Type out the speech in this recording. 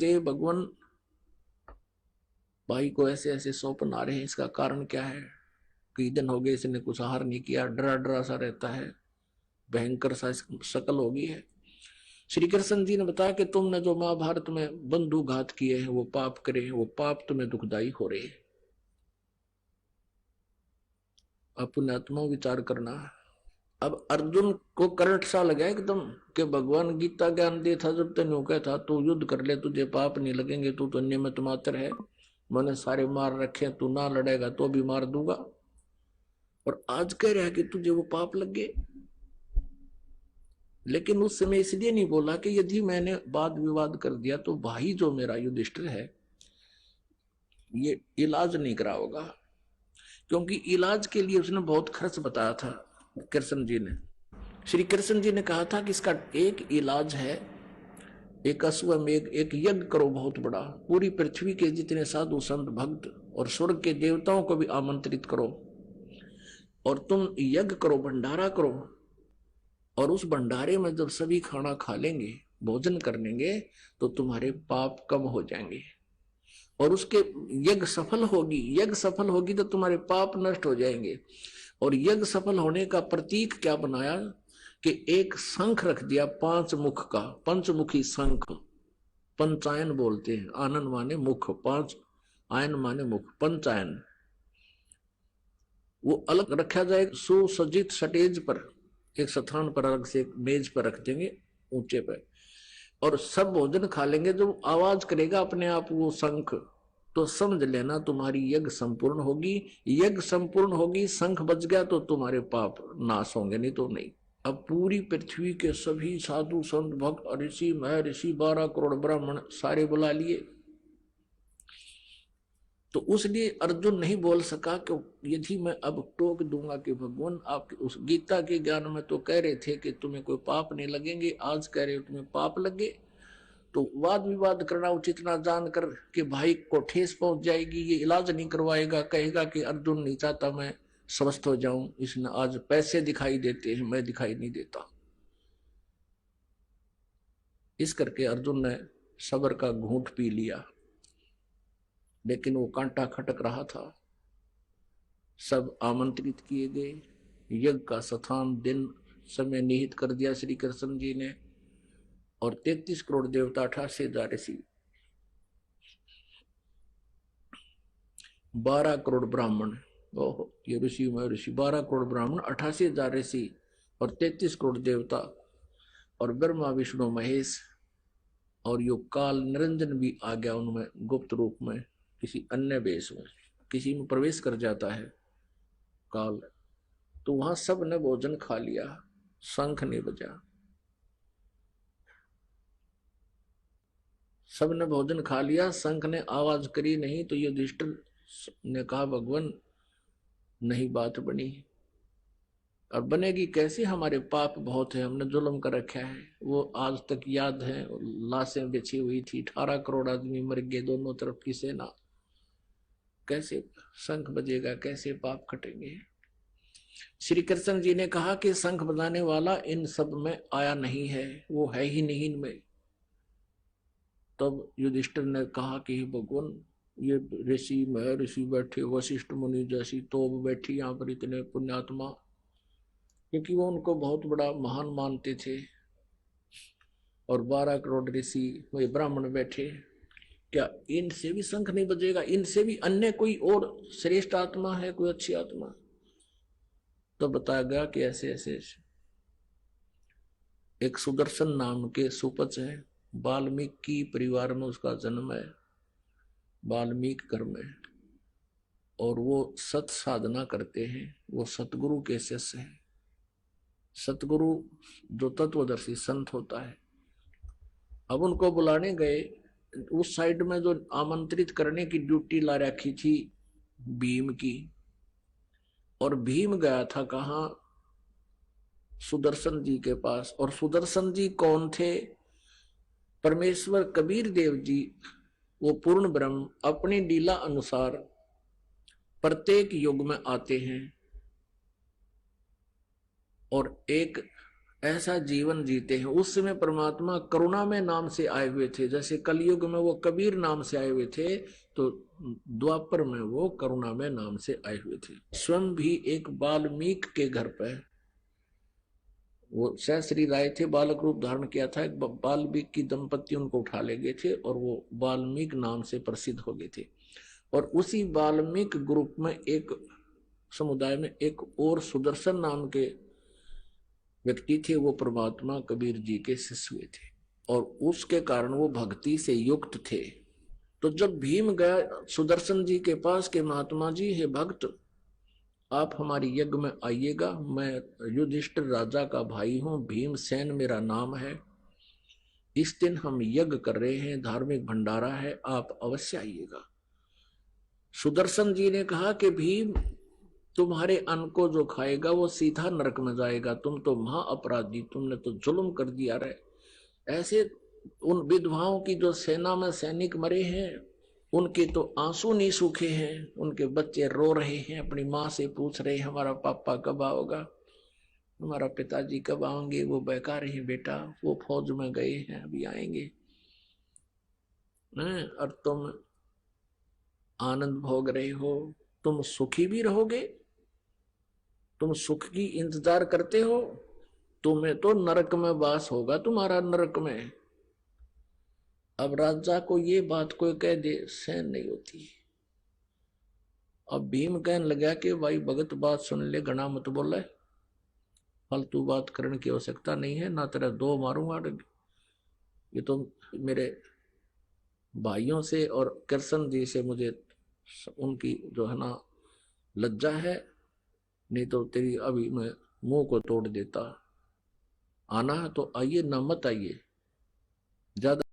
गुरुदेव भगवान भाई को ऐसे ऐसे स्वप्न आ रहे हैं, इसका कारण क्या है? कई दिन हो गए इसने कुछ आहार नहीं किया, डरा डरा सा रहता है, भयंकर सा शकल हो गई है। श्री कृष्ण जी ने बताया कि तुमने जो महाभारत में बंधु घात किए हैं वो पाप करे, वो पाप तुम्हें दुखदाई हो रहे हैं। अपने आत्मा विचार करना। अब अर्जुन को करंट सा लगा एकदम कि भगवान गीता ज्ञान दे था जब तेन कहा था तू युद्ध कर ले, तुझे पाप नहीं लगेंगे, तू तो नियमित मात्र है, मैंने सारे मार रखे, तू ना लड़ेगा तो भी मार दूंगा। और आज कह रहा है कि तुझे वो पाप लग गए। लेकिन उस समय इसलिए नहीं बोला कि यदि मैंने वाद विवाद कर दिया तो भाई जो मेरा युधिष्ठिर है ये इलाज नहीं करा होगा, क्योंकि इलाज के लिए उसने बहुत खर्च बताया था कृष्ण जी ने। श्री कृष्ण जी ने कहा था कि इसका एक इलाज है, एक अश्वमेघ, एक यज्ञ करो बहुत बड़ा, पूरी पृथ्वी के जितने साधु संत भक्त और स्वर्ग के देवताओं को भी आमंत्रित करो और तुम यज्ञ करो, भंडारा करो। और उस भंडारे में जब सभी खाना खा लेंगे, भोजन कर लेंगे, तो तुम्हारे पाप कम हो जाएंगे। और उसके यज्ञ सफल होगी, यज्ञ सफल होगी तो तुम्हारे पाप नष्ट हो जाएंगे। और यज्ञ सफल होने का प्रतीक क्या बनाया कि एक शंख रख दिया 5 मुख का, पंचमुखी शंख। पंचायन बोलते हैं, आनन माने मुख, 5 आयन माने मुख, पंचायन। वो अलग रखा जाएगा सुसज्जित स्टेज पर, एक स्थान पर अलग से एक मेज पर रख देंगे ऊंचे पर, और सब भोजन खा लेंगे। जो आवाज करेगा अपने आप वो शंख, तो समझ लेना तुम्हारी यज्ञ संपूर्ण होगी। यज्ञ संपूर्ण होगी, शंख बज गया तो तुम्हारे पाप नाश होंगे, नहीं तो नहीं। अब पूरी पृथ्वी के सभी साधु संत भक्त ऋषि महर्षि 12 करोड़ ब्राह्मण सारे बुला लिए। तो उसलिए अर्जुन नहीं बोल सका कि यदि मैं अब टोक दूंगा कि भगवान आप उस गीता के ज्ञान में तो कह रहे थे कि तुम्हें कोई पाप नहीं लगेंगे, आज कह रहे हो तुम्हें पाप लगे, तो वाद विवाद करना उचित ना जानकर कि भाई को ठेस पहुंच जाएगी, ये इलाज नहीं करवाएगा, कहेगा कि अर्जुन नहीं चाहता मैं स्वस्थ हो जाऊं, इसने आज पैसे दिखाई देते हैं, मैं दिखाई नहीं देता। इस करके अर्जुन ने सबर का घूंट पी लिया, लेकिन वो कांटा खटक रहा था। सब आमंत्रित किए गए, यज्ञ का स्थान दिन समय निहित कर दिया श्री कृष्ण जी ने, और 33 करोड़ देवता, 88,000 ऋषि, 12 करोड़ ब्राह्मण, ओहो ये ऋषि में ऋषि, 12 करोड़ ब्राह्मण, 88,000 ऋषि और 33 करोड़ देवता, और ब्रह्मा विष्णु महेश, और यो काल निरंजन भी आ गया उनमें गुप्त रूप में, किसी अन्य वेश में, किसी में प्रवेश कर जाता है काल। तो वहां सब ने भोजन खा लिया, शंख नहीं बजा। सब ने भोजन खा लिया, शंख ने आवाज करी नहीं। तो युधिष्ठिर ने कहा भगवान नहीं बात बनी, और बनेगी कैसे, हमारे पाप बहुत है, हमने जुल्म कर रखा है। वो आज तक याद है, लाशें बिछी हुई थी, 18 करोड़ आदमी मर गए, दोनों तरफ की सेना, कैसे शंख बजेगा, कैसे पाप कटेंगे। श्री कृष्ण जी ने कहा कि शंख बजाने वाला इन सब में आया नहीं है, वो है ही नहीं इनमें। तब युधिष्ठिर ने कहा कि भगवान ये ऋषि महर्षि बैठे, वशिष्ठ मुनि जैसी तोब बैठी यहाँ पर, इतने पुण्यात्मा, क्योंकि वो उनको बहुत बड़ा महान मानते थे, और 12 करोड़ ऋषि वे ब्राह्मण बैठे, क्या इनसे भी शंख नहीं बजेगा, इनसे भी अन्य कोई और श्रेष्ठ आत्मा है, कोई अच्छी आत्मा? तो बताया गया कि ऐसे ऐसे एक सुदर्शन नाम के सुपच है, वाल्मीकि परिवार में उसका जन्म है, वाल्मीकि घर में, और वो सत साधना करते हैं, वो सतगुरु के शिष्य हैं। सतगुरु जो तत्वदर्शी संत होता है, अब उनको बुलाने गए, उस साइड में जो आमंत्रित करने की ड्यूटी ला रखी थी भीम की, और भीम गया था कहां, सुदर्शन जी के पास। और सुदर्शन जी कौन थे? परमेश्वर कबीर देव जी, वो पूर्ण ब्रह्म अपनी लीला अनुसार प्रत्येक युग में आते हैं, और एक ऐसा जीवन जीते हैं। उस समय परमात्मा करुणा में नाम से आए हुए थे, जैसे कलयुग में वो कबीर नाम से आए हुए थे, तो द्वापर में वो करुणा में नाम से आए हुए थे। स्वयं भी एक वाल्मीकि के घर पे वो सहश्री राय थे, बालक रूप धारण किया था, एक वाल्मीकि की दंपति उनको उठा ले गए थे और वो वाल्मीकि नाम से प्रसिद्ध हो गए थे। और उसी वाल्मीकि ग्रुप में एक समुदाय में एक और सुदर्शन नाम के व्यक्ति थे, वो परमात्मा कबीर जी के शिष्य हुए थे और उसके कारण वो भक्ति से युक्त थे। तो जब भीम गया सुदर्शन जी के पास के महात्मा जी, हे भक्त, आप हमारी यज्ञ में आइएगा, मैं युधिष्ठिर राजा का भाई हूं, भीमसेन मेरा नाम है, इस दिन हम यज्ञ कर रहे हैं, धार्मिक भंडारा है, आप अवश्य आइएगा। सुदर्शन जी ने कहा कि भीम, तुम्हारे अन्न को जो खाएगा वो सीधा नरक में जाएगा, तुम तो महा अपराधी, तुमने तो जुल्म कर दिया रे। ऐसे उन विधवाओं की जो सेना में सैनिक मरे हैं, उनके तो आंसू नहीं सूखे हैं, उनके बच्चे रो रहे हैं, अपनी माँ से पूछ रहे हैं हमारा पापा कब आओगा, हमारा पिताजी कब आएंगे, वो बहका रहे हैं बेटा, वो फौज में गए हैं, अभी आएंगे। और तुम आनंद भोग रहे हो, तुम सुखी भी रहोगे, तुम सुख की इंतजार करते हो, तुम्हें तो नरक में वास होगा, तुम्हारा नरक में। अब राजा को ये बात कोई कह दे, सहन नहीं होती। अब भीम कहने लगा कि भाई भगत, बात सुन ले, घना मत बोले, फालतू बात करने की आवश्यकता नहीं है, ना तेरा दो मारूंगा, ये तो मेरे भाइयों से और कृष्ण जी से मुझे उनकी जो है ना लज्जा है, नहीं तो तेरी अभी मैं मुंह को तोड़ देता। आना है तो आइए, ना मत आइए, ज्यादा